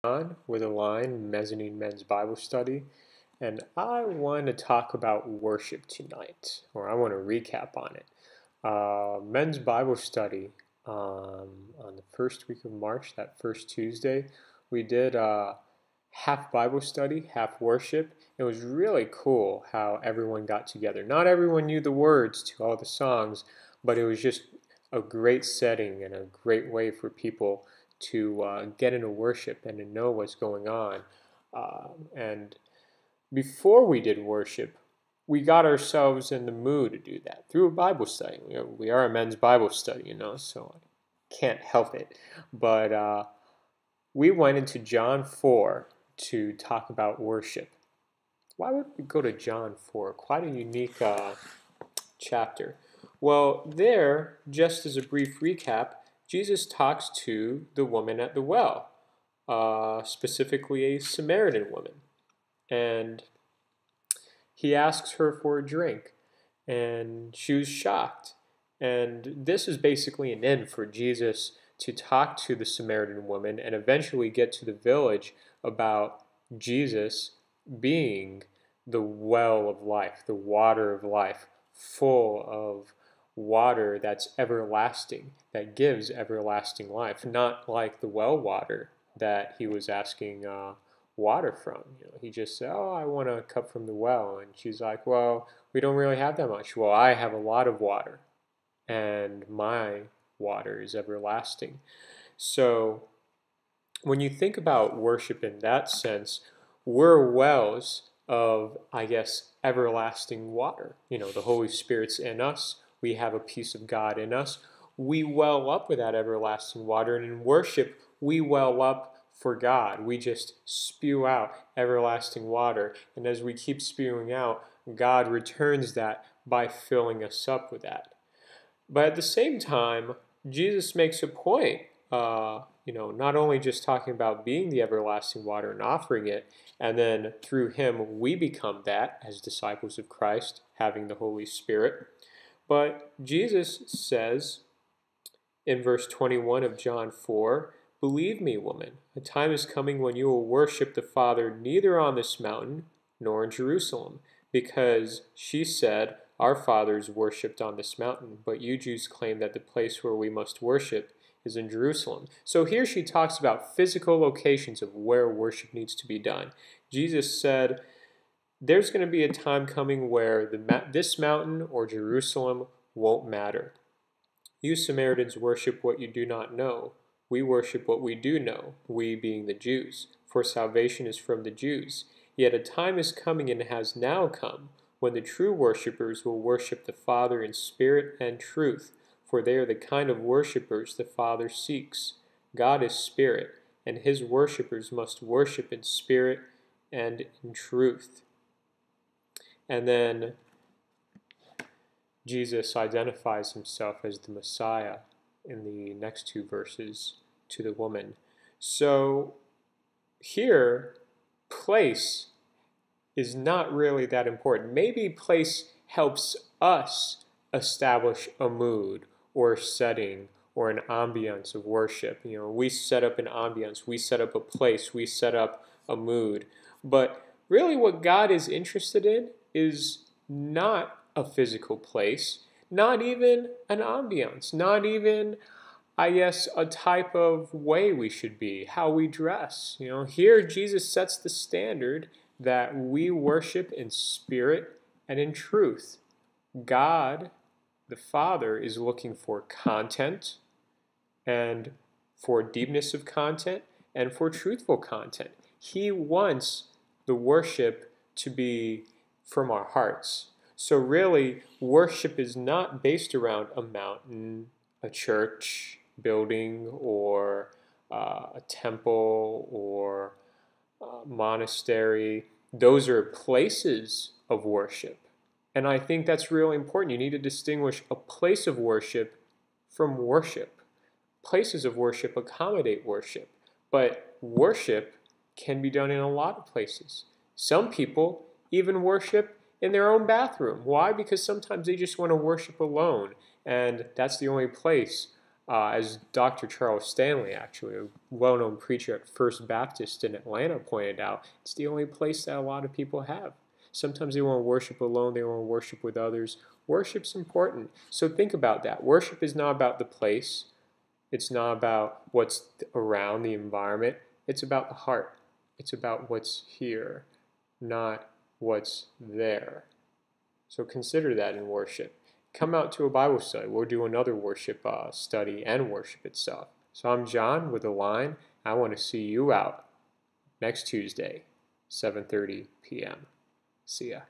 On with Align Mezzanine Men's Bible Study, and I want to talk about worship tonight, or I want to recap on it. Men's Bible Study on the first week of March, that first Tuesday, we did half Bible study, half worship. It was really cool how everyone got together. Not everyone knew the words to all the songs, but it was just a great setting and a great way for people to get into worship and to know what's going on. And before we did worship, we got ourselves in the mood to do that through a Bible study. We are a men's Bible study, so I can't help it. But we went into John 4 to talk about worship. Why would we go to John 4? Quite a unique chapter. Well, there, just as a brief recap, Jesus talks to the woman at the well, specifically a Samaritan woman. And he asks her for a drink, and she was shocked. And this is basically an end for Jesus to talk to the Samaritan woman and eventually get to the village about Jesus being the well of life, the water of life, full of water that's everlasting, that gives everlasting life, not like the well water that he was asking water from. He just said, "Oh, I want a cup from the well," and she's like, "Well, we don't really have that much." "Well, I have a lot of water, and my water is everlasting." So when you think about worship in that sense, we're wells of, I guess, everlasting water. The Holy Spirit's in us. We have a piece of God in us. We well up with that everlasting water. And in worship, we well up for God. We just spew out everlasting water. And as we keep spewing out, God returns that by filling us up with that. But at the same time, Jesus makes a point, not only just talking about being the everlasting water and offering it, and then through him we become that as disciples of Christ, having the Holy Spirit. But Jesus says in verse 21 of John 4, "Believe me, woman, a time is coming when you will worship the Father neither on this mountain nor in Jerusalem, because she said, 'Our fathers worshipped on this mountain, but you Jews claim that the place where we must worship is in Jerusalem.'" So here she talks about physical locations of where worship needs to be done. Jesus said, there's going to be a time coming where this mountain or Jerusalem won't matter. You Samaritans worship what you do not know. We worship what we do know, we being the Jews, for salvation is from the Jews. Yet a time is coming and has now come when the true worshippers will worship the Father in spirit and truth, for they are the kind of worshippers the Father seeks. God is spirit, and his worshippers must worship in spirit and in truth. And then Jesus identifies himself as the Messiah in the next two verses to the woman. So here, place is not really that important. Maybe place helps us establish a mood or a setting or an ambience of worship. We set up an ambience, we set up a place, we set up a mood. But really what God is interested in is not a physical place, not even an ambience, not even, I guess, a type of way we should be, how we dress. Here Jesus sets the standard that we worship in spirit and in truth. God, the Father, is looking for content and for deepness of content and for truthful content. He wants the worship to be from our hearts. So really, worship is not based around a mountain, a church building, or a temple, or a monastery. Those are places of worship. And I think that's really important. You need to distinguish a place of worship from worship. Places of worship accommodate worship, but worship can be done in a lot of places. Some people even worship in their own bathroom. Why? Because sometimes they just want to worship alone, and that's the only place As Dr. Charles Stanley, actually, a well-known preacher at First Baptist in Atlanta, pointed out, it's the only place that a lot of people have. Sometimes they want to worship alone, they want to worship with others. Worship's important. So think about that. Worship is not about the place. It's not about what's around the environment. It's about the heart. It's about what's here, not what's there. So consider that in worship. Come out to a Bible study. We'll do another worship study and worship itself. So I'm John with Align. I want to see you out next Tuesday, 7:30 p.m. See ya.